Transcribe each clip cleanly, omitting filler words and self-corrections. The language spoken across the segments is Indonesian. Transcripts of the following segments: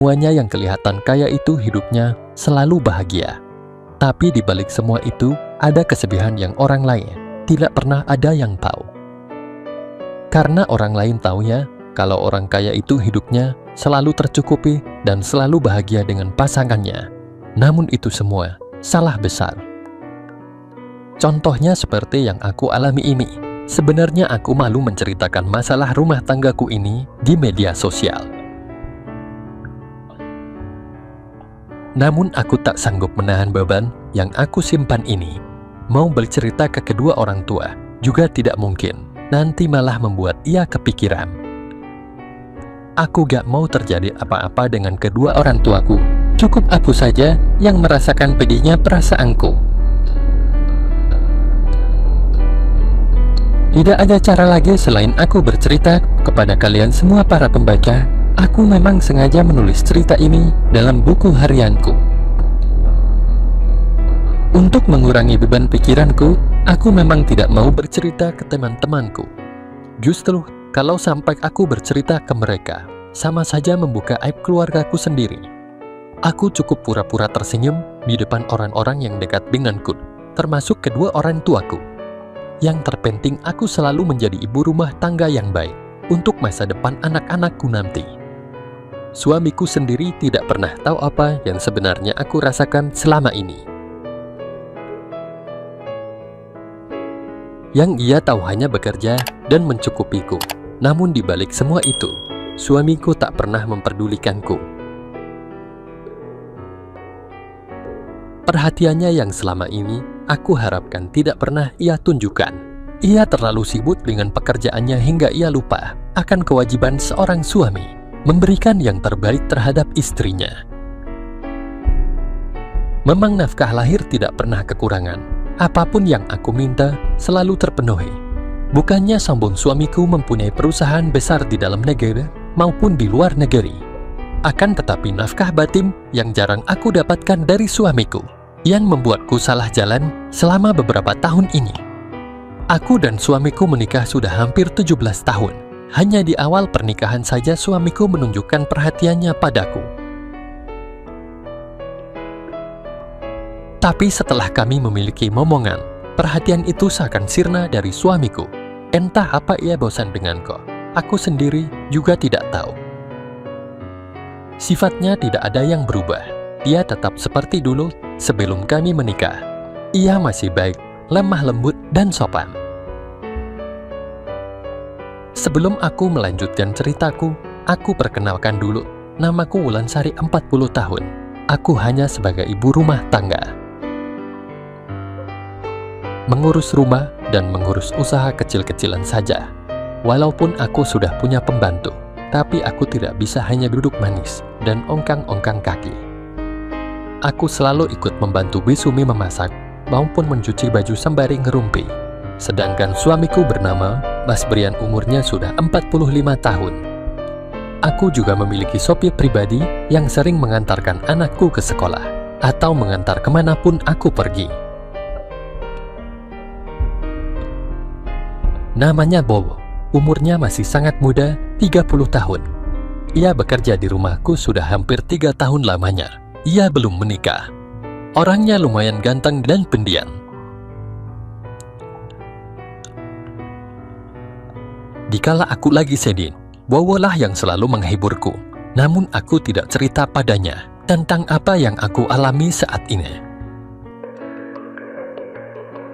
Semuanya yang kelihatan kaya itu hidupnya selalu bahagia. Tapi di balik semua itu, ada kesedihan yang orang lain tidak pernah ada yang tahu. Karena orang lain taunya, kalau orang kaya itu hidupnya selalu tercukupi dan selalu bahagia dengan pasangannya. Namun itu semua salah besar. Contohnya seperti yang aku alami ini. Sebenarnya aku malu menceritakan masalah rumah tanggaku ini di media sosial. Namun aku tak sanggup menahan beban yang aku simpan ini. Mau bercerita ke kedua orang tua juga tidak mungkin. Nanti malah membuat ia kepikiran. Aku gak mau terjadi apa-apa dengan kedua orang tuaku. Cukup aku saja yang merasakan pedihnya perasaanku. Tidak ada cara lagi selain aku bercerita kepada kalian semua para pembaca. Aku memang sengaja menulis cerita ini dalam buku harianku. Untuk mengurangi beban pikiranku, aku memang tidak mau bercerita ke teman-temanku. Justru, kalau sampai aku bercerita ke mereka, sama saja membuka aib keluargaku sendiri. Aku cukup pura-pura tersenyum di depan orang-orang yang dekat denganku, termasuk kedua orang tuaku. Yang terpenting, aku selalu menjadi ibu rumah tangga yang baik untuk masa depan anak-anakku nanti. Suamiku sendiri tidak pernah tahu apa yang sebenarnya aku rasakan selama ini. Yang ia tahu hanya bekerja dan mencukupiku. Namun di balik semua itu, suamiku tak pernah memperdulikanku. Perhatiannya yang selama ini aku harapkan tidak pernah ia tunjukkan. Ia terlalu sibuk dengan pekerjaannya hingga ia lupa akan kewajiban seorang suami, memberikan yang terbaik terhadap istrinya. Memang nafkah lahir tidak pernah kekurangan. Apapun yang aku minta selalu terpenuhi. Bukannya sombong, suamiku mempunyai perusahaan besar di dalam negeri maupun di luar negeri. Akan tetapi nafkah batin yang jarang aku dapatkan dari suamiku, yang membuatku salah jalan selama beberapa tahun ini. Aku dan suamiku menikah sudah hampir 17 tahun. Hanya di awal pernikahan saja suamiku menunjukkan perhatiannya padaku. Tapi setelah kami memiliki momongan, perhatian itu seakan sirna dari suamiku. Entah apa ia bosan denganku. Aku sendiri juga tidak tahu. Sifatnya tidak ada yang berubah. Dia tetap seperti dulu sebelum kami menikah. Ia masih baik, lemah lembut, dan sopan. Sebelum aku melanjutkan ceritaku, aku perkenalkan dulu. Namaku Wulansari, 40 tahun. Aku hanya sebagai ibu rumah tangga. Mengurus rumah dan mengurus usaha kecil-kecilan saja. Walaupun aku sudah punya pembantu, tapi aku tidak bisa hanya duduk manis dan ongkang-ongkang kaki. Aku selalu ikut membantu Bisumi memasak maupun mencuci baju sembari ngerumpi. Sedangkan suamiku bernama Mas Brian, umurnya sudah 45 tahun. Aku juga memiliki sopir pribadi yang sering mengantarkan anakku ke sekolah atau mengantar kemanapun aku pergi. Namanya Bowo, umurnya masih sangat muda, 30 tahun. Ia bekerja di rumahku sudah hampir 3 tahun lamanya. Ia belum menikah. Orangnya lumayan ganteng dan pendiam. Dikala aku lagi sedih, Bowo lah yang selalu menghiburku. Namun aku tidak cerita padanya tentang apa yang aku alami saat ini.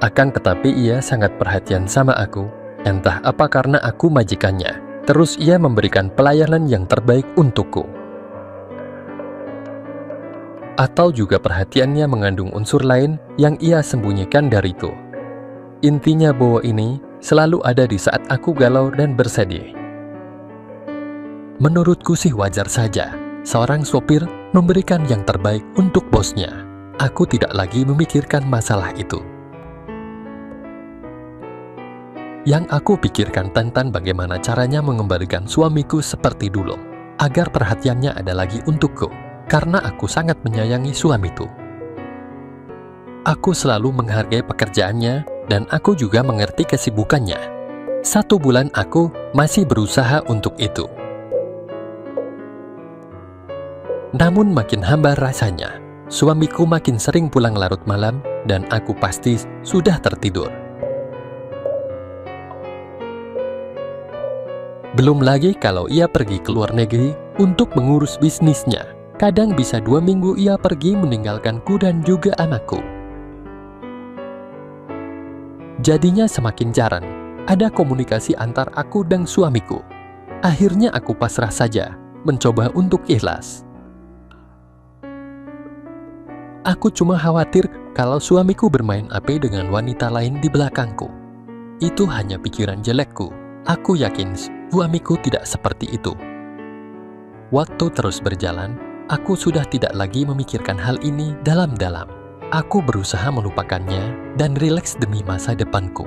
Akan tetapi ia sangat perhatian sama aku. Entah apa karena aku majikannya. Terus ia memberikan pelayanan yang terbaik untukku. Atau juga perhatiannya mengandung unsur lain yang ia sembunyikan dariku. Intinya Bowo ini selalu ada di saat aku galau dan bersedih. Menurutku sih wajar saja, seorang sopir memberikan yang terbaik untuk bosnya. Aku tidak lagi memikirkan masalah itu. Yang aku pikirkan tentang bagaimana caranya mengembalikan suamiku seperti dulu, agar perhatiannya ada lagi untukku, karena aku sangat menyayangi suamiku. Aku selalu menghargai pekerjaannya, dan aku juga mengerti kesibukannya. 1 bulan aku masih berusaha untuk itu. Namun makin hambar rasanya. Suamiku makin sering pulang larut malam dan aku pasti sudah tertidur. Belum lagi kalau ia pergi ke luar negeri untuk mengurus bisnisnya. Kadang bisa 2 minggu ia pergi meninggalkanku dan juga anakku. Jadinya semakin jarang ada komunikasi antar aku dan suamiku. Akhirnya aku pasrah saja, mencoba untuk ikhlas. Aku cuma khawatir kalau suamiku bermain api dengan wanita lain di belakangku. Itu hanya pikiran jelekku. Aku yakin suamiku tidak seperti itu. Waktu terus berjalan, aku sudah tidak lagi memikirkan hal ini dalam-dalam. Aku berusaha melupakannya dan rileks demi masa depanku.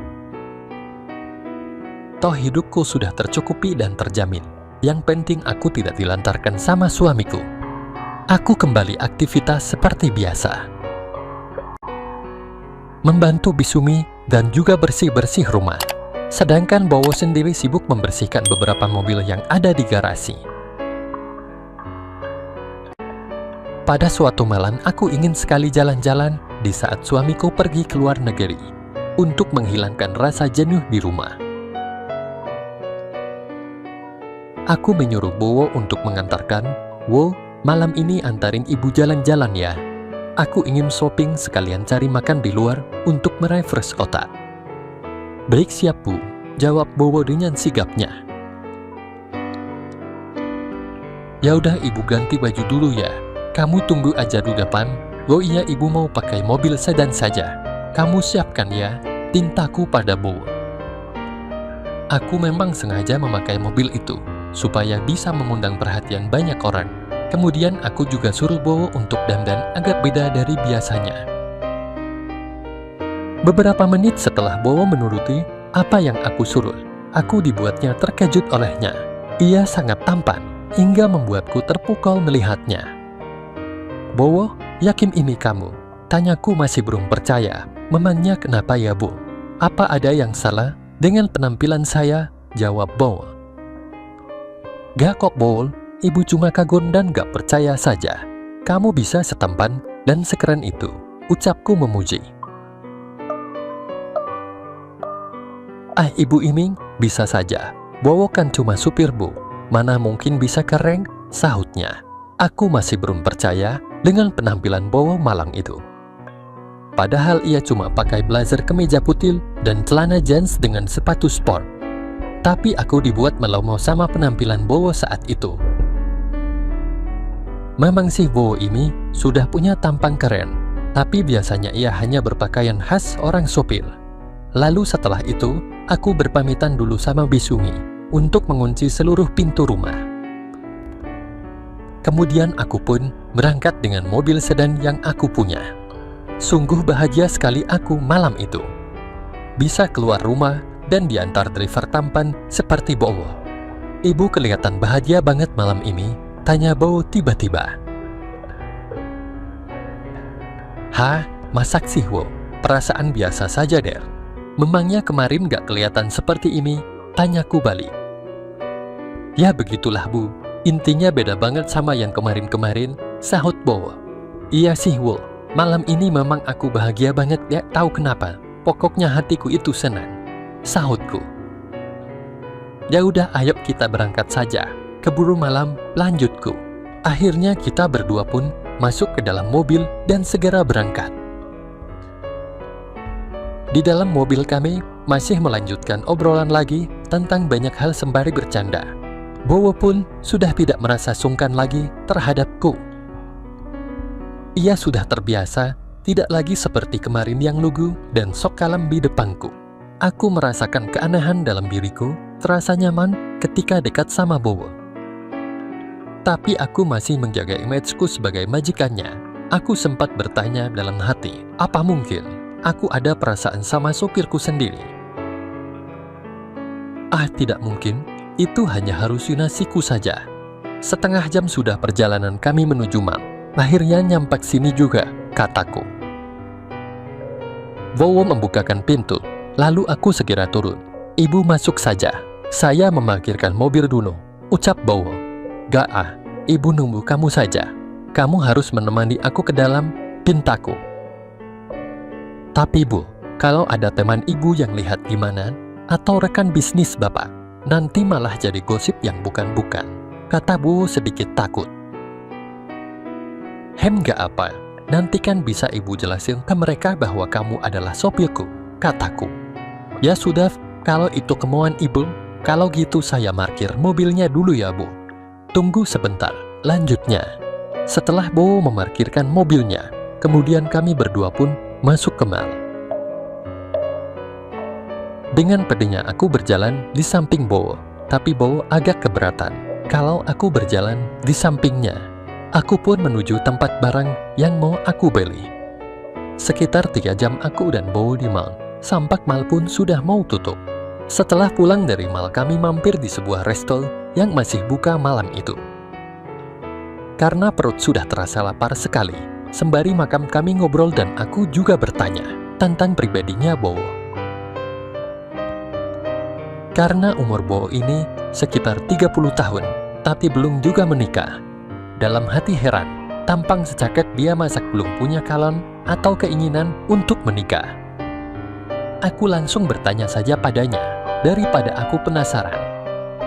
Toh hidupku sudah tercukupi dan terjamin. Yang penting aku tidak dilantarkan sama suamiku. Aku kembali aktivitas seperti biasa. Membantu Bisumi dan juga bersih-bersih rumah. Sedangkan Bowo sendiri sibuk membersihkan beberapa mobil yang ada di garasi. Pada suatu malam aku ingin sekali jalan-jalan di saat suamiku pergi ke luar negeri untuk menghilangkan rasa jenuh di rumah. Aku menyuruh Bowo untuk mengantarkan. Wo, malam ini antarin ibu jalan-jalan ya. Aku ingin shopping sekalian cari makan di luar untuk merefresh otak. Baik siap Bu, jawab Bowo dengan sigapnya. Ya udah ibu ganti baju dulu ya. Kamu tunggu aja di depan. Oh iya ibu mau pakai mobil sedan saja. Kamu siapkan ya, tintaku pada Bowo. Aku memang sengaja memakai mobil itu supaya bisa mengundang perhatian banyak orang. Kemudian aku juga suruh Bowo untuk dandan agak beda dari biasanya. Beberapa menit setelah Bowo menuruti apa yang aku suruh, aku dibuatnya terkejut olehnya. Ia sangat tampan, hingga membuatku terpukau melihatnya. Bowo, yakin ini kamu? Tanyaku masih belum percaya. Memangnya kenapa ya Bu? Apa ada yang salah dengan penampilan saya? Jawab Bowo. Gak kok Bowo, ibu cuma kagum dan gak percaya saja. Kamu bisa setampan dan sekeren itu, ucapku memuji. Ibu Iming, bisa saja. Bowo kan cuma supir Bu. Mana mungkin bisa keren? Sahutnya. Aku masih belum percaya dengan penampilan Bowo malang itu. Padahal ia cuma pakai blazer kemeja putih dan celana jeans dengan sepatu sport. Tapi aku dibuat melongo sama penampilan Bowo saat itu. Memang sih Bowo ini sudah punya tampang keren, tapi biasanya ia hanya berpakaian khas orang sopir. Lalu setelah itu, aku berpamitan dulu sama Bisumi untuk mengunci seluruh pintu rumah. Kemudian aku pun berangkat dengan mobil sedan yang aku punya. Sungguh bahagia sekali aku malam itu. Bisa keluar rumah dan diantar driver tampan seperti Bowo. Ibu kelihatan bahagia banget malam ini, tanya Bowo tiba-tiba. Hah, masak sih Wo? Perasaan biasa saja Der. Memangnya kemarin gak kelihatan seperti ini? Tanyaku balik. Ya begitulah Bu. Intinya beda banget sama yang kemarin-kemarin, sahut Bowo. Iya sih Wo, malam ini memang aku bahagia banget ya, tahu kenapa? Pokoknya hatiku itu senang, sahutku. Ya udah ayo kita berangkat saja, keburu malam, lanjutku. Akhirnya kita berdua pun masuk ke dalam mobil dan segera berangkat. Di dalam mobil kami masih melanjutkan obrolan lagi tentang banyak hal sembari bercanda. Bowo pun sudah tidak merasa sungkan lagi terhadapku. Ia sudah terbiasa, tidak lagi seperti kemarin yang lugu dan sok kalem di depanku. Aku merasakan keanehan dalam diriku, terasa nyaman ketika dekat sama Bowo. Tapi aku masih menjaga imageku sebagai majikannya. Aku sempat bertanya dalam hati, apa mungkin aku ada perasaan sama sopirku sendiri? Tidak mungkin. Itu hanya halusinasiku saja. Setengah jam sudah perjalanan kami menuju Mal. Akhirnya nyampe sini juga, kataku. Bowo membukakan pintu, lalu aku segera turun. Ibu masuk saja. Saya memarkirkan mobil dulu, ucap Bowo. Gak ibu nunggu kamu saja. kamu harus menemani aku ke dalam, pintaku. Tapi Bu, kalau ada teman Ibu yang lihat gimana, atau rekan bisnis Bapak, nanti malah jadi gosip yang bukan-bukan, kata Bu sedikit takut. Gak apa, nanti kan bisa Ibu jelasin ke mereka bahwa kamu adalah sopirku, kataku. Ya sudah, kalau itu kemauan Ibu, kalau gitu saya parkir mobilnya dulu ya Bu. Tunggu sebentar, lanjutnya. Setelah Bo memarkirkan mobilnya, kemudian kami berdua pun masuk ke mal. Dengan pedenya aku berjalan di samping Bo, tapi Bo agak keberatan kalau aku berjalan di sampingnya. Aku pun menuju tempat barang yang mau aku beli. Sekitar 3 jam aku dan Bo di mal, sampai mal pun sudah mau tutup. Setelah pulang dari mal, kami mampir di sebuah resto yang masih buka malam itu. Karena perut sudah terasa lapar sekali, sembari makan kami ngobrol dan aku juga bertanya tentang pribadinya Bo. Karena umur Bo ini sekitar 30 tahun, tapi belum juga menikah. Dalam hati heran, tampang sejaket dia masak belum punya calon atau keinginan untuk menikah. Aku langsung bertanya saja padanya, daripada aku penasaran.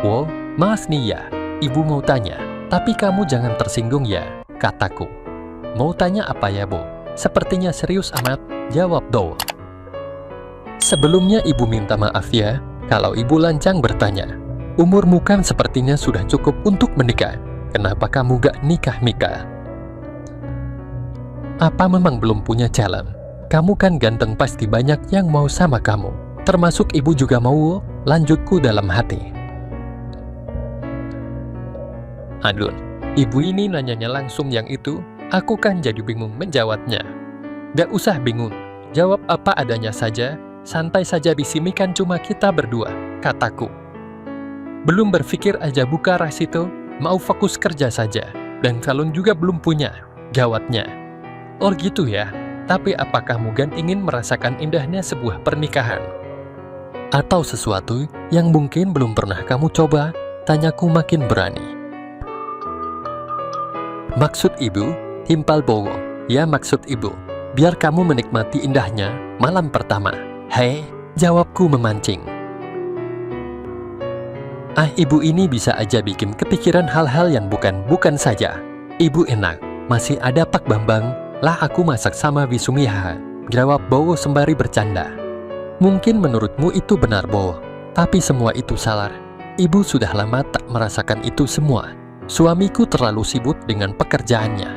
Wow, Mas nih ya, Ibu mau tanya, tapi kamu jangan tersinggung ya, kataku. Mau tanya apa ya Bo? Sepertinya serius amat, jawab Do. Sebelumnya Ibu minta maaf ya, kalau Ibu lancang bertanya. Umurmu kan sepertinya sudah cukup untuk menikah, kenapa kamu gak nikah-nikah? Apa memang belum punya calon? Kamu kan ganteng, pasti banyak yang mau sama kamu. Termasuk Ibu juga mau, lanjutku dalam hati. Aduh, Ibu ini nanyanya langsung yang itu, aku kan jadi bingung menjawabnya. Gak usah bingung, jawab apa adanya saja, santai saja di sini kan cuma kita berdua, kataku. Belum berpikir aja buka rasito, mau fokus kerja saja, dan calon juga belum punya, jawabnya. Oh gitu ya. Tapi apakah Mugan ingin merasakan indahnya sebuah pernikahan? Atau sesuatu yang mungkin belum pernah kamu coba? Tanyaku makin berani. Maksud Ibu, timpal Bowo. Ya maksud Ibu, biar kamu menikmati indahnya malam pertama. Hei, jawabku memancing. Ibu ini bisa aja bikin kepikiran hal-hal yang bukan saja. Ibu enak, masih ada Pak Bambang. Lah aku masak sama Wisumiha, jawab Bowo sembari bercanda. Mungkin menurutmu itu benar Bowo, tapi semua itu salah. Ibu sudah lama tak merasakan itu semua. Suamiku terlalu sibuk dengan pekerjaannya.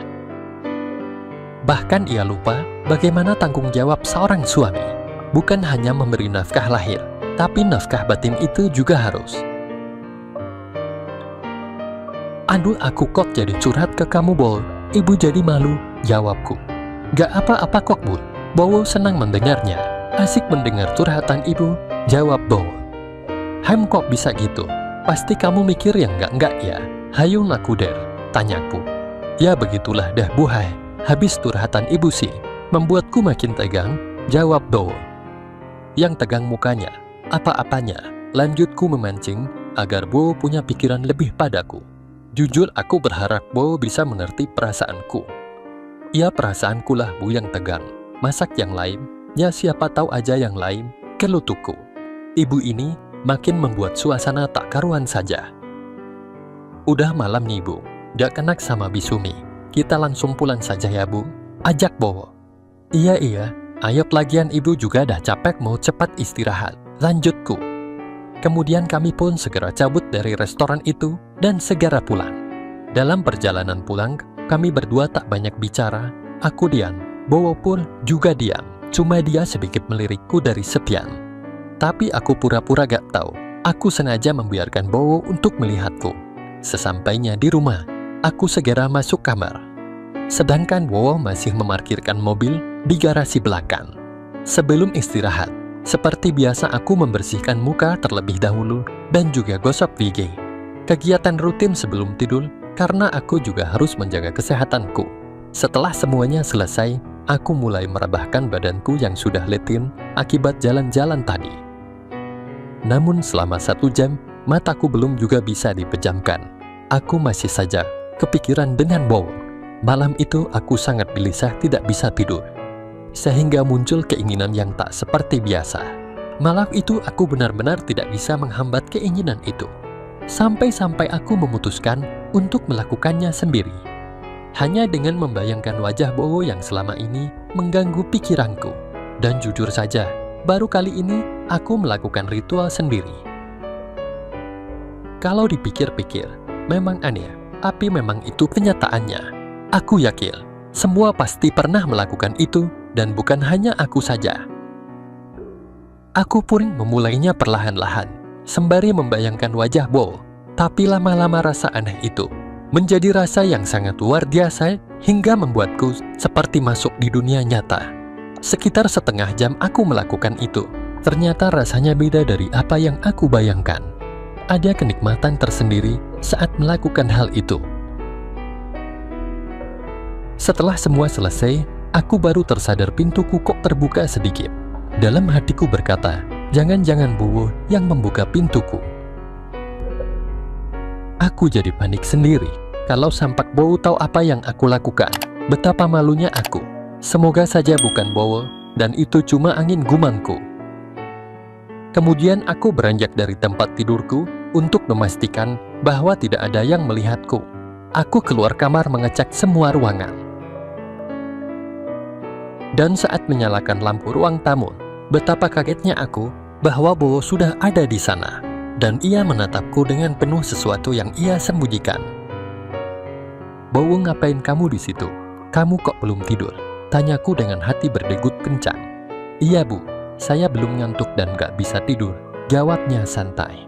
Bahkan ia lupa bagaimana tanggung jawab seorang suami. Bukan hanya memberi nafkah lahir, tapi nafkah batin itu juga harus. Aduh, aku kok jadi curhat ke kamu Bowo. Ibu jadi malu, jawabku. Gak apa-apa kok Bu, Bowo senang mendengarnya. Asik mendengar curhatan Ibu, jawab Bowo. Kok bisa gitu? Pasti kamu mikir yang enggak ya? Hayu aku der, tanyaku. Ya begitulah dah buhai, habis curhatan Ibu sih, membuatku makin tegang, jawab Bowo. Yang tegang mukanya, apa-apanya, lanjutku memancing agar Bowo punya pikiran lebih padaku. Jujur aku berharap Bowo bisa mengerti perasaanku. Ya perasaanku lah Bu yang tegang. Masak yang lain, ya siapa tahu aja yang lain, gelutuku. Ibu ini makin membuat suasana tak karuan saja. Udah malam nih Bu, gak kenak sama Bisumi. Kita langsung pulang saja ya Bu, ajak Bowo. Iya, ayo lagian Ibu juga dah capek mau cepat istirahat, lanjutku. Kemudian kami pun segera cabut dari restoran itu dan segera pulang. Dalam perjalanan pulang, kami berdua tak banyak bicara. Aku diam, Bowo pun juga diam. Cuma dia sedikit melirikku dari sepian. Tapi aku pura-pura gak tahu. Aku sengaja membiarkan Bowo untuk melihatku. Sesampainya di rumah, aku segera masuk kamar. Sedangkan Bowo masih memarkirkan mobil di garasi belakang. Sebelum istirahat, seperti biasa aku membersihkan muka terlebih dahulu dan juga gosok gigi. Kegiatan rutin sebelum tidur karena aku juga harus menjaga kesehatanku. Setelah semuanya selesai, aku mulai merebahkan badanku yang sudah letih akibat jalan-jalan tadi. Namun selama 1 jam, mataku belum juga bisa dipejamkan. Aku masih saja kepikiran dengan Bowo. Malam itu aku sangat gelisah tidak bisa tidur, sehingga muncul keinginan yang tak seperti biasa. Malam itu aku benar-benar tidak bisa menghambat keinginan itu. Sampai-sampai aku memutuskan untuk melakukannya sendiri. Hanya dengan membayangkan wajah Bowo yang selama ini mengganggu pikiranku. Dan jujur saja, baru kali ini aku melakukan ritual sendiri. Kalau dipikir-pikir, memang aneh, tapi memang itu kenyataannya. Aku yakin, semua pasti pernah melakukan itu, dan bukan hanya aku saja. Aku pun memulainya perlahan-lahan, sembari membayangkan wajah Bowo. Tapi lama-lama rasa aneh itu menjadi rasa yang sangat luar biasa hingga membuatku seperti masuk di dunia nyata. Sekitar setengah jam aku melakukan itu. Ternyata rasanya beda dari apa yang aku bayangkan. Ada kenikmatan tersendiri saat melakukan hal itu. Setelah semua selesai, aku baru tersadar pintuku kok terbuka sedikit. Dalam hatiku berkata, jangan-jangan Bowo yang membuka pintuku. Aku jadi panik sendiri. Kalau sampai Bowo tahu apa yang aku lakukan, betapa malunya aku. Semoga saja bukan Bowo, dan itu cuma angin gumanku. Kemudian aku beranjak dari tempat tidurku untuk memastikan bahwa tidak ada yang melihatku. Aku keluar kamar mengecek semua ruangan. Dan saat menyalakan lampu ruang tamu, betapa kagetnya aku bahwa Bowo sudah ada di sana. Dan ia menatapku dengan penuh sesuatu yang ia sembunyikan. Bowo, ngapain kamu di situ? Kamu kok belum tidur? Tanyaku dengan hati berdegup kencang. Iya Bu, saya belum ngantuk dan gak bisa tidur, jawabnya santai.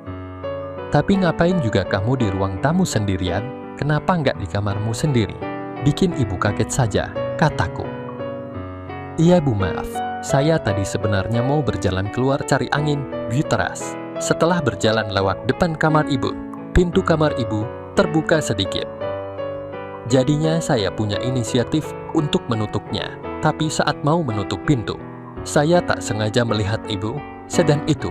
Tapi ngapain juga kamu di ruang tamu sendirian? Kenapa nggak di kamarmu sendiri? Bikin ibu kaget saja, kataku. Iya Bu, maaf. Saya tadi sebenarnya mau berjalan keluar cari angin di teras. Setelah berjalan lewat depan kamar ibu, pintu kamar ibu terbuka sedikit. Jadinya saya punya inisiatif untuk menutupnya. Tapi saat mau menutup pintu, saya tak sengaja melihat ibu sedang itu.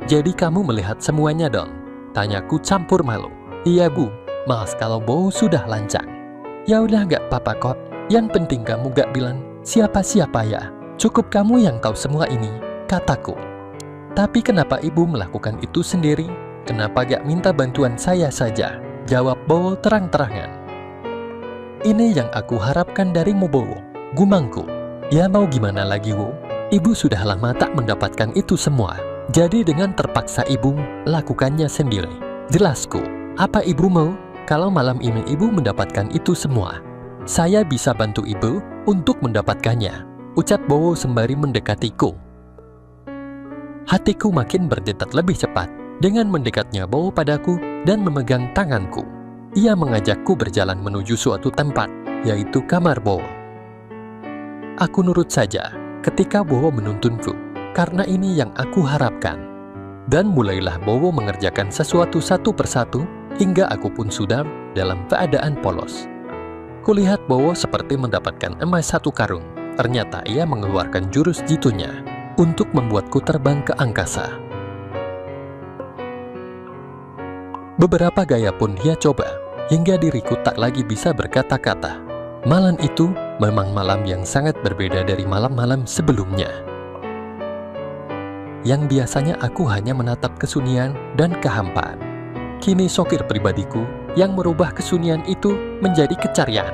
Jadi kamu melihat semuanya dong? Tanyaku campur malu. Iya Bu, maaf kalau Bowo sudah lancang. Ya udah gak apa-apa kok. Yang penting kamu gak bilang siapa-siapa ya. Cukup kamu yang tahu semua ini, kataku. Tapi kenapa ibu melakukan itu sendiri? Kenapa gak minta bantuan saya saja? Jawab Bowo terang-terangan. Ini yang aku harapkan darimu Bowo, gumangku. Ya mau gimana lagi Wo? Ibu sudah lama tak mendapatkan itu semua. Jadi dengan terpaksa ibu lakukannya sendiri. Jelasku, apa ibu mau kalau malam ini ibu mendapatkan itu semua? Saya bisa bantu ibu untuk mendapatkannya, ucap Bowo sembari mendekatiku. Hatiku makin berdetak lebih cepat dengan mendekatnya Bowo padaku dan memegang tanganku. Ia mengajakku berjalan menuju suatu tempat, yaitu kamar Bowo. Aku nurut saja ketika Bowo menuntunku, karena ini yang aku harapkan. Dan mulailah Bowo mengerjakan sesuatu satu persatu, hingga aku pun sudah dalam keadaan polos. Kulihat Bowo seperti mendapatkan emas satu karung. Ternyata ia mengeluarkan jurus jitunya untuk membuatku terbang ke angkasa. Beberapa gaya pun ia coba, hingga diriku tak lagi bisa berkata-kata. Malam itu memang malam yang sangat berbeda dari malam-malam sebelumnya. Yang biasanya aku hanya menatap kesunyian dan kehampaan. Kini sopir pribadiku yang merubah kesunyian itu menjadi kecarian.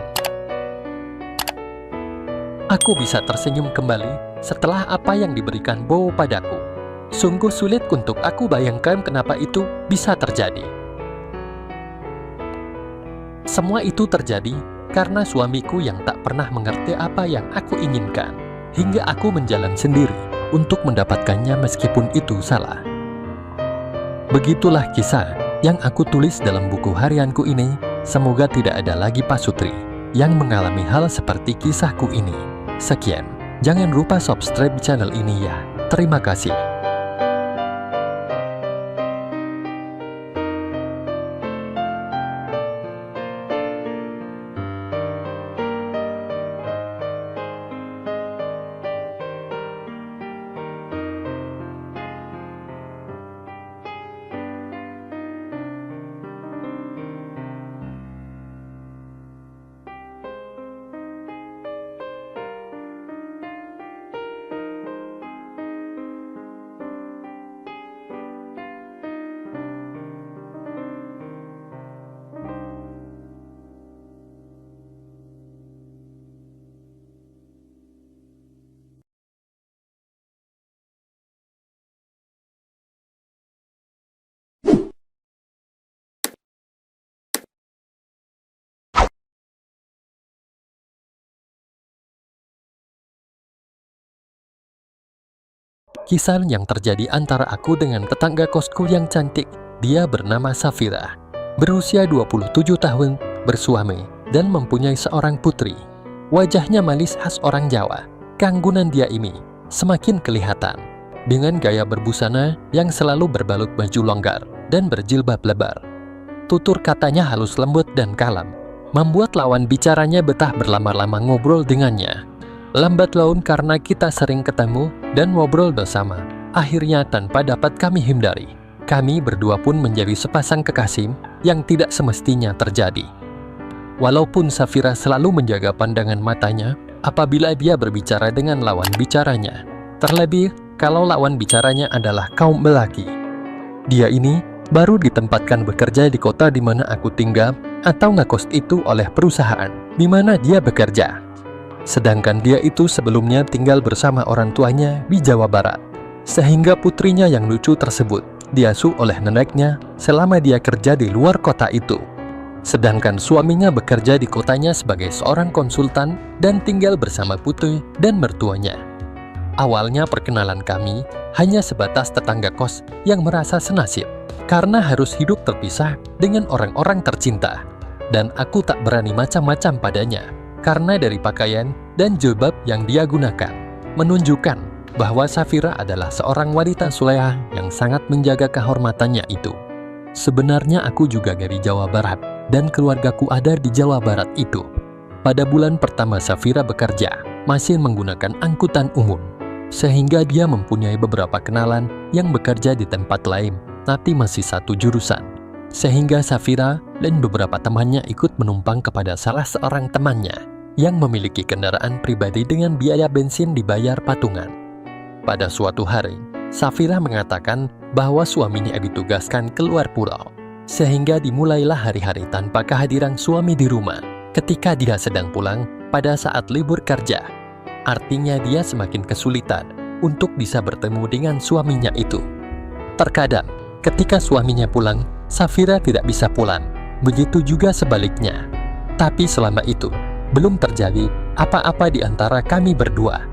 Aku bisa tersenyum kembali setelah apa yang diberikan Bowo padaku. Sungguh sulit untuk aku bayangkan kenapa itu bisa terjadi. Semua itu terjadi karena suamiku yang tak pernah mengerti apa yang aku inginkan, hingga aku menjalan sendiri untuk mendapatkannya meskipun itu salah. Begitulah kisah yang aku tulis dalam buku harianku ini. Semoga tidak ada lagi pasutri yang mengalami hal seperti kisahku ini. Sekian, jangan lupa subscribe channel ini ya. Terima kasih. kisah yang terjadi antara aku dengan tetangga kosku yang cantik. Dia bernama Safira, berusia 27 tahun, bersuami, dan mempunyai seorang putri. Wajahnya manis khas orang Jawa. Keanggunan dia ini semakin kelihatan dengan gaya berbusana yang selalu berbalut baju longgar dan berjilbab lebar. Tutur katanya halus lembut dan kalem, membuat lawan bicaranya betah berlama-lama ngobrol dengannya. Lambat laun karena kita sering ketemu dan ngobrol bersama, akhirnya tanpa dapat kami hindari, kami berdua pun menjadi sepasang kekasih yang tidak semestinya terjadi. Walaupun Safira selalu menjaga pandangan matanya apabila dia berbicara dengan lawan bicaranya, terlebih kalau lawan bicaranya adalah kaum lelaki. Dia ini baru ditempatkan bekerja di kota di mana aku tinggal atau ngekos itu oleh perusahaan di mana dia bekerja. Sedangkan dia itu sebelumnya tinggal bersama orang tuanya di Jawa Barat, sehingga putrinya yang lucu tersebut diasuh oleh neneknya selama dia kerja di luar kota itu. Sedangkan suaminya bekerja di kotanya sebagai seorang konsultan dan tinggal bersama putri dan mertuanya. Awalnya perkenalan kami hanya sebatas tetangga kos yang merasa senasib karena harus hidup terpisah dengan orang-orang tercinta. Dan aku tak berani macam-macam padanya karena dari pakaian dan jilbab yang dia gunakan menunjukkan bahwa Safira adalah seorang wanita solehah yang sangat menjaga kehormatannya itu. Sebenarnya aku juga dari Jawa Barat dan keluargaku ada di Jawa Barat itu. Pada bulan pertama Safira bekerja masih menggunakan angkutan umum, sehingga dia mempunyai beberapa kenalan yang bekerja di tempat lain, tapi masih satu jurusan. Sehingga Safira dan beberapa temannya ikut menumpang kepada salah seorang temannya yang memiliki kendaraan pribadi dengan biaya bensin dibayar patungan. Pada suatu hari, Safira mengatakan bahwa suaminya ditugaskan keluar pulau, sehingga dimulailah hari-hari tanpa kehadiran suami di rumah ketika dia sedang pulang pada saat libur kerja. Artinya dia semakin kesulitan untuk bisa bertemu dengan suaminya itu. Terkadang, ketika suaminya pulang, Safira tidak bisa pulang. Begitu juga sebaliknya. Tapi selama itu, belum terjadi apa-apa di antara kami berdua.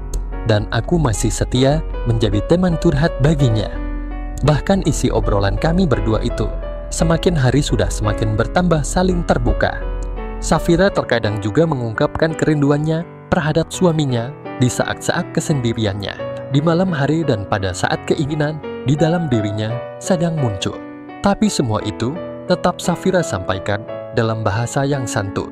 Dan aku masih setia menjadi teman curhat baginya. Bahkan isi obrolan kami berdua itu, semakin hari sudah semakin bertambah saling terbuka. Safira terkadang juga mengungkapkan kerinduannya terhadap suaminya di saat-saat kesendiriannya, di malam hari dan pada saat keinginan di dalam dirinya sedang muncul. Tapi semua itu tetap Safira sampaikan dalam bahasa yang santun.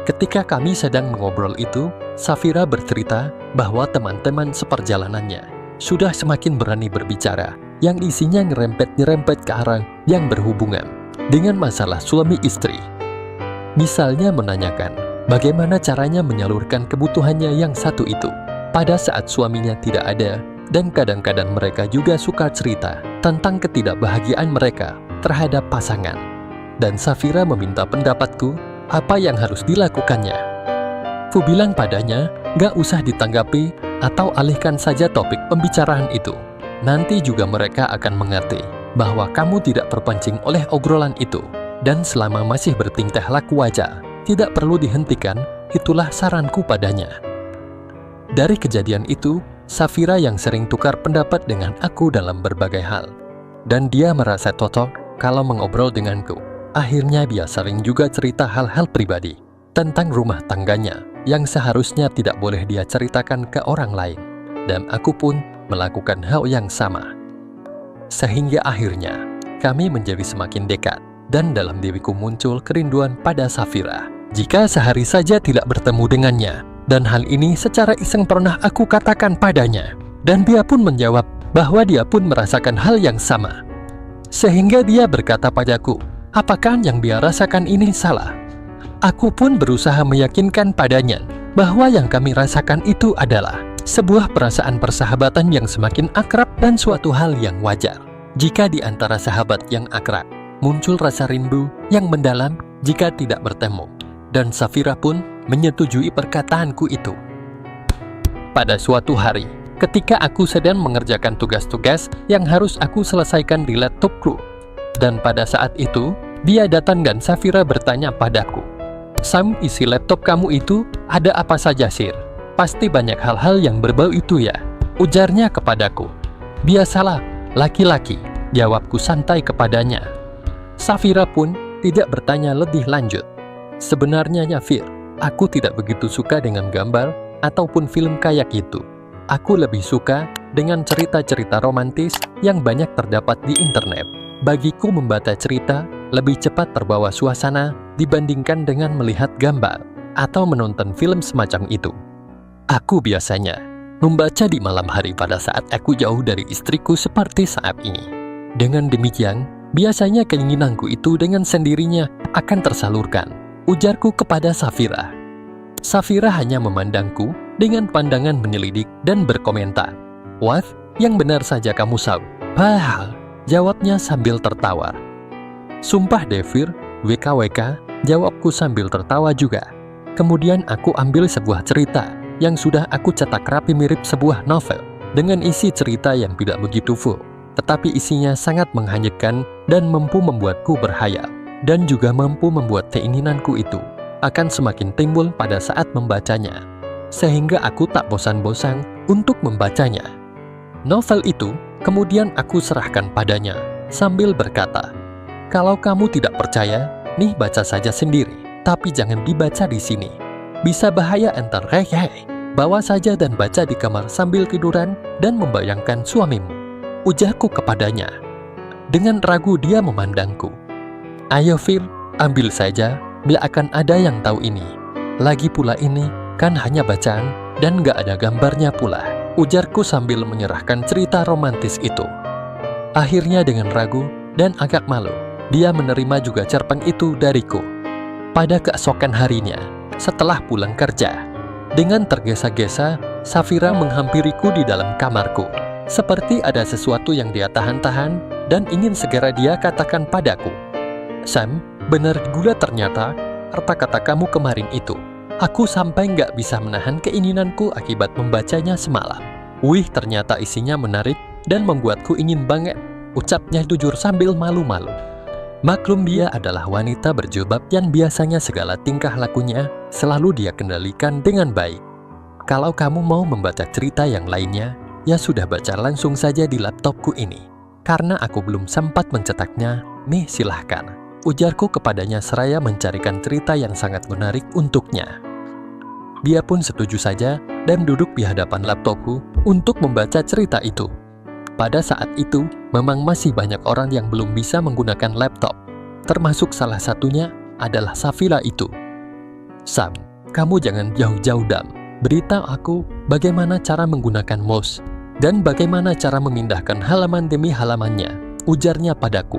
Ketika kami sedang mengobrol itu, Safira bercerita bahwa teman-teman seperjalanannya sudah semakin berani berbicara yang isinya nyerempet-nyerempet ke arah yang berhubungan dengan masalah suami istri. Misalnya menanyakan bagaimana caranya menyalurkan kebutuhannya yang satu itu pada saat suaminya tidak ada, dan kadang-kadang mereka juga suka cerita tentang ketidakbahagiaan mereka terhadap pasangan. Dan Safira meminta pendapatku apa yang harus dilakukannya. Ku bilang padanya, gak usah ditanggapi atau alihkan saja topik pembicaraan itu. Nanti juga mereka akan mengerti bahwa kamu tidak terpancing oleh obrolan itu, dan selama masih bertingkah laku wajar, tidak perlu dihentikan. Itulah saranku padanya. Dari kejadian itu, Safira yang sering tukar pendapat dengan aku dalam berbagai hal, dan dia merasa cocok kalau mengobrol denganku. Akhirnya dia sering juga cerita hal-hal pribadi tentang rumah tangganya yang seharusnya tidak boleh dia ceritakan ke orang lain, dan aku pun melakukan hal yang sama. Sehingga akhirnya kami menjadi semakin dekat, dan dalam diriku muncul kerinduan pada Safira jika sehari saja tidak bertemu dengannya. Dan hal ini secara iseng pernah aku katakan padanya, dan dia pun menjawab bahwa dia pun merasakan hal yang sama. Sehingga dia berkata padaku, apakah yang dia rasakan ini salah? Aku pun berusaha meyakinkan padanya bahwa yang kami rasakan itu adalah sebuah perasaan persahabatan yang semakin akrab dan suatu hal yang wajar. Jika di antara sahabat yang akrab muncul rasa rindu yang mendalam jika tidak bertemu. Dan Safira pun menyetujui perkataanku itu. Pada suatu hari, ketika aku sedang mengerjakan tugas-tugas yang harus aku selesaikan di laptopku, dan pada saat itu, dia datang dan Safira bertanya padaku, "Sam, isi laptop kamu itu ada apa saja, Sir? Pasti banyak hal-hal yang berbau itu ya?" Ujarnya kepadaku. Biasalah, laki-laki, jawabku santai kepadanya. Safira pun tidak bertanya lebih lanjut. Sebenarnya ya Fir, aku tidak begitu suka dengan gambar ataupun film kayak gitu. Aku lebih suka dengan cerita-cerita romantis yang banyak terdapat di internet. Bagiku membaca cerita lebih cepat terbawa suasana dibandingkan dengan melihat gambar atau menonton film semacam itu. Aku biasanya membaca di malam hari pada saat aku jauh dari istriku seperti saat ini. Dengan demikian, biasanya keinginanku itu dengan sendirinya akan tersalurkan, ujarku kepada Safira. Safira hanya memandangku dengan pandangan menyelidik dan berkomentar. "What? Yang benar saja kamu tahu." "Pah," jawabnya sambil tertawa. "Sumpah Devir, WKWK," jawabku sambil tertawa juga. Kemudian aku ambil sebuah cerita yang sudah aku cetak rapi mirip sebuah novel dengan isi cerita yang tidak begitu full, tetapi isinya sangat menghanyutkan dan mampu membuatku berhayal, dan juga mampu membuat keinginanku itu akan semakin timbul pada saat membacanya, sehingga aku tak bosan-bosan untuk membacanya. Novel itu kemudian aku serahkan padanya sambil berkata, "Kalau kamu tidak percaya, nih baca saja sendiri, tapi jangan dibaca di sini. Bisa bahaya entar hei. Bawa saja dan baca di kamar sambil tiduran dan membayangkan suamimu," ujarku kepadanya. Dengan ragu dia memandangku. "Ayo Fir, ambil saja, bila akan ada yang tahu ini. Lagi pula ini kan hanya bacaan dan gak ada gambarnya pula," ujarku sambil menyerahkan cerita romantis itu. Akhirnya dengan ragu dan agak malu, dia menerima juga cerpen itu dariku. Pada keesokan harinya, setelah pulang kerja, dengan tergesa-gesa, Safira menghampiriku di dalam kamarku. Seperti ada sesuatu yang dia tahan-tahan dan ingin segera dia katakan padaku. "Sam, benar gula ternyata kata-kata kamu kemarin itu. Aku sampai nggak bisa menahan keinginanku akibat membacanya semalam. Wih, ternyata isinya menarik dan membuatku ingin banget," ucapnya jujur sambil malu-malu. Maklum dia adalah wanita berjilbab yang biasanya segala tingkah lakunya selalu dia kendalikan dengan baik. "Kalau kamu mau membaca cerita yang lainnya, ya sudah baca langsung saja di laptopku ini. Karena aku belum sempat mencetaknya, nih silahkan," ujarku kepadanya seraya mencarikan cerita yang sangat menarik untuknya. Dia pun setuju saja dan duduk di hadapan laptopku untuk membaca cerita itu. Pada saat itu, memang masih banyak orang yang belum bisa menggunakan laptop, termasuk salah satunya adalah Safira itu. "Sam, kamu jangan jauh-jauh Dam. Beritahu aku bagaimana cara menggunakan mouse dan bagaimana cara memindahkan halaman demi halamannya," ujarnya padaku.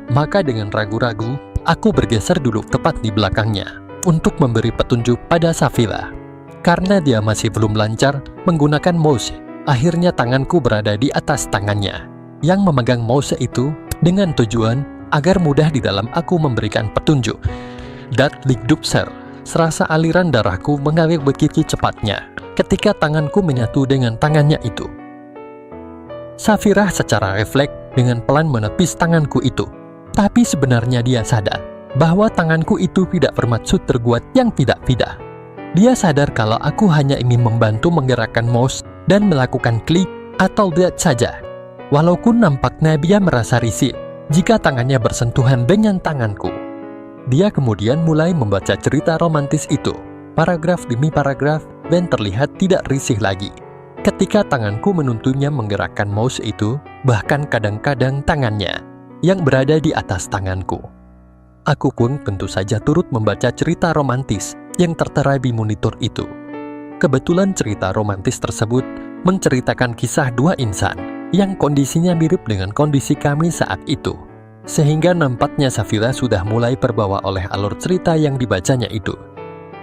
Maka dengan ragu-ragu, aku bergeser duduk tepat di belakangnya untuk memberi petunjuk pada Safira. Karena dia masih belum lancar menggunakan mouse, akhirnya tanganku berada di atas tangannya yang memegang mouse itu dengan tujuan agar mudah di dalam aku memberikan petunjuk. Dat likdupser, serasa aliran darahku mengalir begitu cepatnya ketika tanganku menyatu dengan tangannya itu. Safira secara refleks dengan pelan menepis tanganku itu. Tapi sebenarnya dia sadar bahwa tanganku itu tidak bermaksud terbuat yang tidak-tidak. Dia sadar kalau aku hanya ingin membantu menggerakkan mouse dan melakukan klik atau drag saja. Walaupun nampaknya dia merasa risih jika tangannya bersentuhan dengan tanganku. Dia kemudian mulai membaca cerita romantis itu, paragraf demi paragraf, dan terlihat tidak risih lagi. Ketika tanganku menuntunnya menggerakkan mouse itu, bahkan kadang-kadang tangannya yang berada di atas tanganku. Aku pun tentu saja turut membaca cerita romantis yang tertera di monitor itu. Kebetulan cerita romantis tersebut menceritakan kisah dua insan yang kondisinya mirip dengan kondisi kami saat itu. Sehingga nampaknya Safira sudah mulai terbawa oleh alur cerita yang dibacanya itu.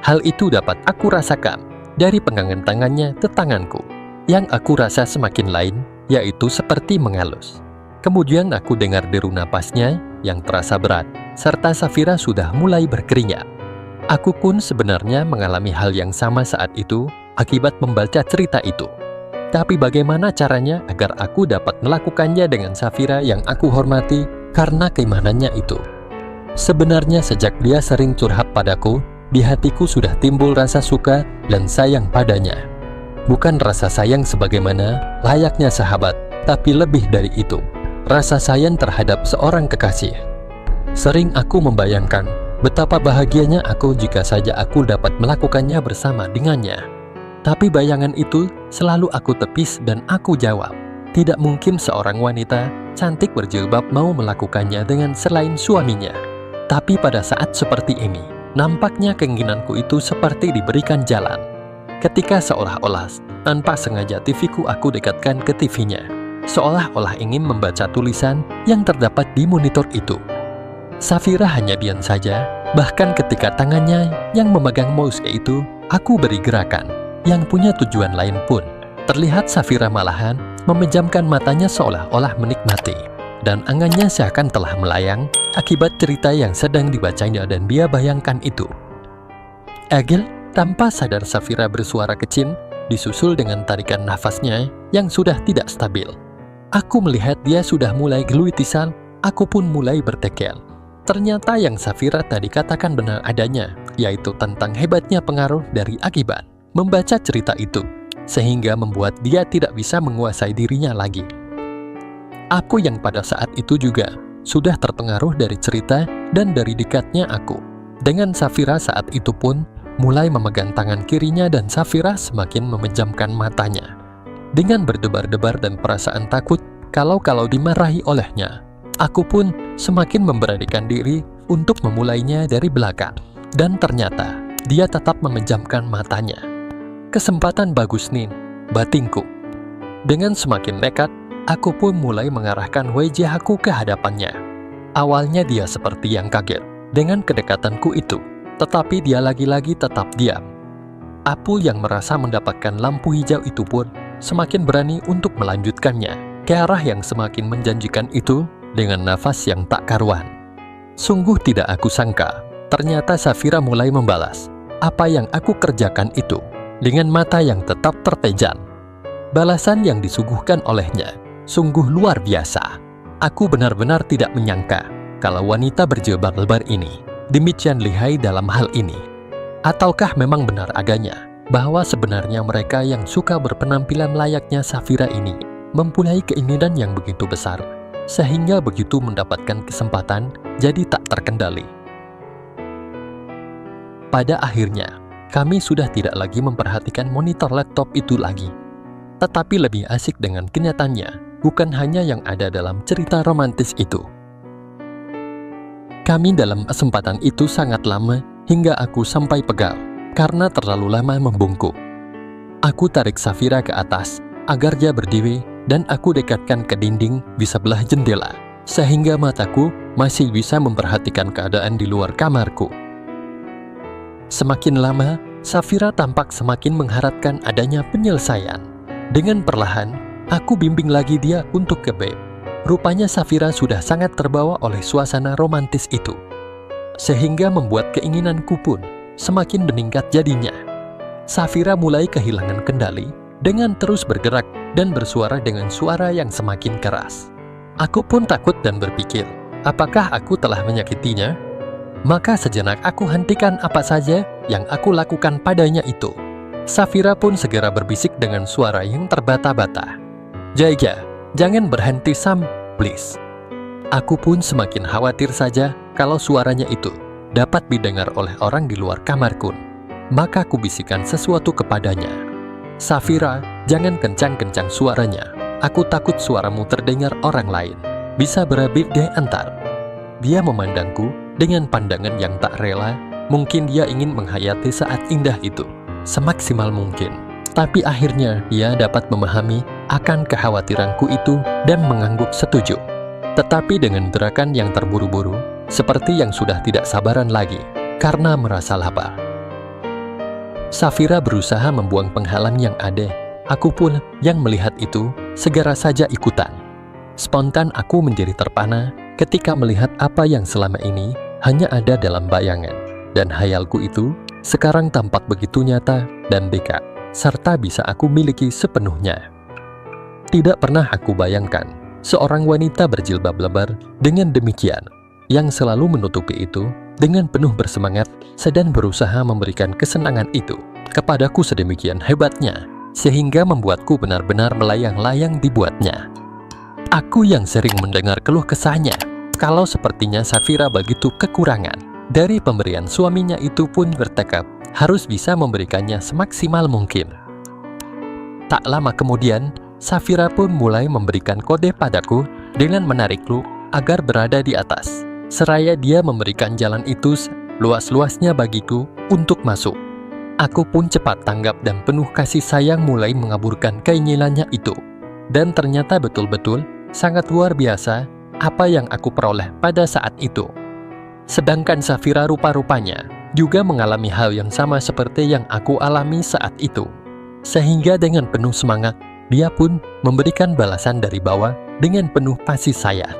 Hal itu dapat aku rasakan dari penggangan tangannya ke tanganku. Yang aku rasa semakin lain, yaitu seperti mengalus. Kemudian aku dengar deru napasnya yang terasa berat, serta Safira sudah mulai berkeringat. Aku pun sebenarnya mengalami hal yang sama saat itu akibat membaca cerita itu. Tapi bagaimana caranya agar aku dapat melakukannya dengan Safira yang aku hormati karena keimanannya itu? Sebenarnya sejak dia sering curhat padaku, di hatiku sudah timbul rasa suka dan sayang padanya. Bukan rasa sayang sebagaimana layaknya sahabat, tapi lebih dari itu, rasa sayang terhadap seorang kekasih. Sering aku membayangkan betapa bahagianya aku jika saja aku dapat melakukannya bersama dengannya. Tapi bayangan itu selalu aku tepis dan aku jawab, tidak mungkin seorang wanita cantik berjilbab mau melakukannya dengan selain suaminya. Tapi pada saat seperti ini, nampaknya keinginanku itu seperti diberikan jalan. Ketika seolah-olah tanpa sengaja TV-ku aku dekatkan ke TV-nya, seolah-olah ingin membaca tulisan yang terdapat di monitor itu. Safira hanya diam saja, bahkan ketika tangannya yang memegang mouse itu, aku beri gerakan yang punya tujuan lain pun. Terlihat Safira malahan memejamkan matanya seolah-olah menikmati, dan angannya seakan telah melayang akibat cerita yang sedang dibacanya dan dia bayangkan itu. Agil, tanpa sadar Safira bersuara kecil, disusul dengan tarikan nafasnya yang sudah tidak stabil. Aku melihat dia sudah mulai gelutisan, aku pun mulai bertekel. Ternyata yang Safira tadi katakan benar adanya, yaitu tentang hebatnya pengaruh dari akibat membaca cerita itu, sehingga membuat dia tidak bisa menguasai dirinya lagi. Aku yang pada saat itu juga sudah terpengaruh dari cerita dan dari dekatnya aku dengan Safira saat itu pun mulai memegang tangan kirinya dan Safira semakin memejamkan matanya. Dengan berdebar-debar dan perasaan takut kalau dimarahi olehnya, aku pun semakin memberanikan diri untuk memulainya dari belakang. Dan ternyata dia tetap memejamkan matanya. Kesempatan bagus nin, batinku. Dengan semakin nekat, aku pun mulai mengarahkan wajahku ke hadapannya. Awalnya dia seperti yang kaget dengan kedekatanku itu, tetapi dia lagi-lagi tetap diam. Aku yang merasa mendapatkan lampu hijau itu pun semakin berani untuk melanjutkannya ke arah yang semakin menjanjikan itu dengan nafas yang tak karuan. Sungguh tidak aku sangka, ternyata Safira mulai membalas apa yang aku kerjakan itu dengan mata yang tetap terpejam. Balasan yang disuguhkan olehnya sungguh luar biasa. Aku benar-benar tidak menyangka kalau wanita berjilbab lebar ini demikian lihai dalam hal ini. Ataukah memang benar adanya bahwa sebenarnya mereka yang suka berpenampilan layaknya Safira ini mempunyai keinginan yang begitu besar, sehingga begitu mendapatkan kesempatan jadi tak terkendali. Pada akhirnya, kami sudah tidak lagi memperhatikan monitor laptop itu lagi, tetapi lebih asik dengan kenyataannya, bukan hanya yang ada dalam cerita romantis itu. Kami dalam kesempatan itu sangat lama hingga aku sampai pegal karena terlalu lama membungkuk. Aku tarik Safira ke atas agar dia berdiri dan aku dekatkan ke dinding di sebelah jendela, sehingga mataku masih bisa memperhatikan keadaan di luar kamarku. Semakin lama, Safira tampak semakin mengharapkan adanya penyelesaian. Dengan perlahan, aku bimbing lagi dia untuk ke bed. Rupanya Safira sudah sangat terbawa oleh suasana romantis itu, sehingga membuat keinginanku pun semakin meningkat jadinya. Safira mulai kehilangan kendali dengan terus bergerak dan bersuara dengan suara yang semakin keras. Aku pun takut dan berpikir, apakah aku telah menyakitinya? Maka sejenak aku hentikan apa saja yang aku lakukan padanya itu. Safira pun segera berbisik dengan suara yang terbata-bata, "Jaga, jangan berhenti Sam, please." Aku pun semakin khawatir saja kalau suaranya itu dapat didengar oleh orang di luar kamarku. Maka aku bisikan sesuatu kepadanya, "Safira, jangan kencang-kencang suaranya. Aku takut suaramu terdengar orang lain. Bisa berabe di antar." Dia memandangku dengan pandangan yang tak rela. Mungkin dia ingin menghayati saat indah itu semaksimal mungkin. Tapi akhirnya dia dapat memahami akan kekhawatiranku itu dan mengangguk setuju. Tetapi dengan gerakan yang terburu-buru, seperti yang sudah tidak sabaran lagi karena merasa lapar. Safira berusaha membuang penghalang yang ada. Aku pun yang melihat itu segera saja ikutan. Spontan aku menjadi terpana ketika melihat apa yang selama ini hanya ada dalam bayangan, dan hayalku itu sekarang tampak begitu nyata dan dekat, serta bisa aku miliki sepenuhnya. Tidak pernah aku bayangkan seorang wanita berjilbab lebar dengan demikian, yang selalu menutupi itu dengan penuh bersemangat sedang berusaha memberikan kesenangan itu kepadaku sedemikian hebatnya, sehingga membuatku benar-benar melayang-layang dibuatnya. Aku yang sering mendengar keluh kesahnya, kalau sepertinya Safira begitu kekurangan. Dari pemberian suaminya itu pun bertekad harus bisa memberikannya semaksimal mungkin. Tak lama kemudian, Safira pun mulai memberikan kode padaku dengan menarikku agar berada di atas. Seraya dia memberikan jalan itu luas-luasnya bagiku untuk masuk. Aku pun cepat tanggap dan penuh kasih sayang mulai mengaburkan keinginannya itu. Dan ternyata betul-betul sangat luar biasa apa yang aku peroleh pada saat itu. Sedangkan Safira rupa-rupanya juga mengalami hal yang sama seperti yang aku alami saat itu. Sehingga dengan penuh semangat, dia pun memberikan balasan dari bawah dengan penuh kasih sayang.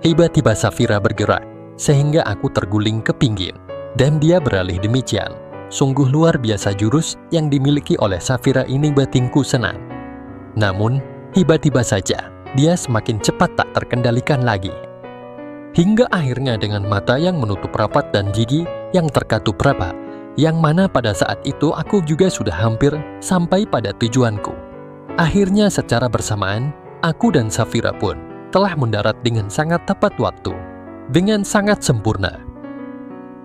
Tiba-tiba Safira bergerak, sehingga aku terguling ke pinggir. Dan dia beralih demikian. Sungguh luar biasa jurus yang dimiliki oleh Safira ini, batinku senang. Namun, tiba-tiba saja, dia semakin cepat tak terkendalikan lagi. Hingga akhirnya dengan mata yang menutup rapat dan gigi yang terkatup rapat, yang mana pada saat itu aku juga sudah hampir sampai pada tujuanku. Akhirnya secara bersamaan, aku dan Safira pun telah mendarat dengan sangat tepat waktu, dengan sangat sempurna.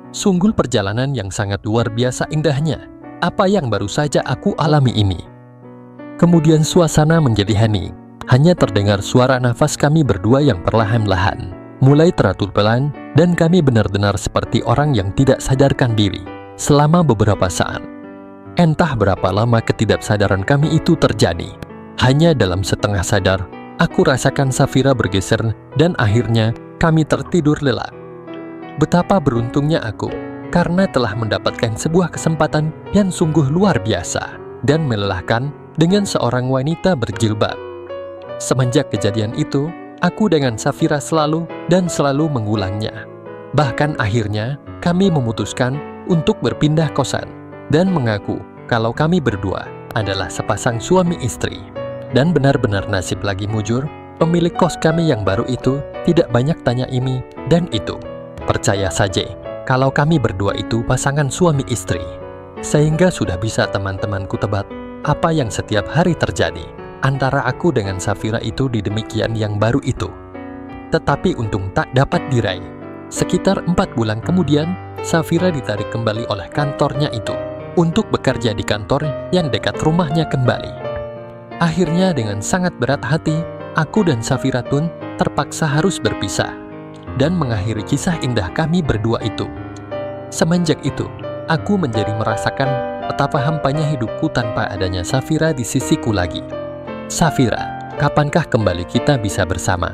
Sungguh perjalanan yang sangat luar biasa indahnya, apa yang baru saja aku alami ini. Kemudian suasana menjadi hening, hanya terdengar suara nafas kami berdua yang perlahan-lahan mulai teratur pelan, dan kami benar-benar seperti orang yang tidak sadarkan diri selama beberapa saat. Entah berapa lama ketidaksadaran kami itu terjadi. Hanya dalam setengah sadar, aku rasakan Safira bergeser dan akhirnya kami tertidur lelap. Betapa beruntungnya aku, karena telah mendapatkan sebuah kesempatan yang sungguh luar biasa dan melelahkan dengan seorang wanita berjilbab. Semenjak kejadian itu, aku dengan Safira selalu mengulangnya. Bahkan akhirnya kami memutuskan untuk berpindah kosan dan mengaku kalau kami berdua adalah sepasang suami istri. Dan benar-benar nasib lagi mujur, pemilik kos kami yang baru itu tidak banyak tanya ini dan itu. Percaya saja kalau kami berdua itu pasangan suami istri. Sehingga sudah bisa teman-temanku tebak apa yang setiap hari terjadi antara aku dengan Safira itu di demikian yang baru itu. Tetapi untung tak dapat diraih. Sekitar 4 bulan kemudian, Safira ditarik kembali oleh kantornya itu untuk bekerja di kantor yang dekat rumahnya kembali. Akhirnya dengan sangat berat hati, aku dan Safira pun terpaksa harus berpisah dan mengakhiri kisah indah kami berdua itu. Semenjak itu, aku menjadi merasakan betapa hampanya hidupku tanpa adanya Safira di sisiku lagi. Safira, kapankah kembali kita bisa bersama?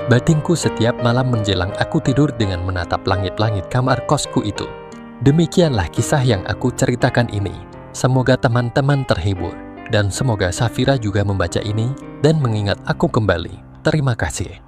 Batinku setiap malam menjelang aku tidur dengan menatap langit-langit kamar kosku itu. Demikianlah kisah yang aku ceritakan ini. Semoga teman-teman terhibur, dan semoga Safira juga membaca ini dan mengingat aku kembali. Terima kasih.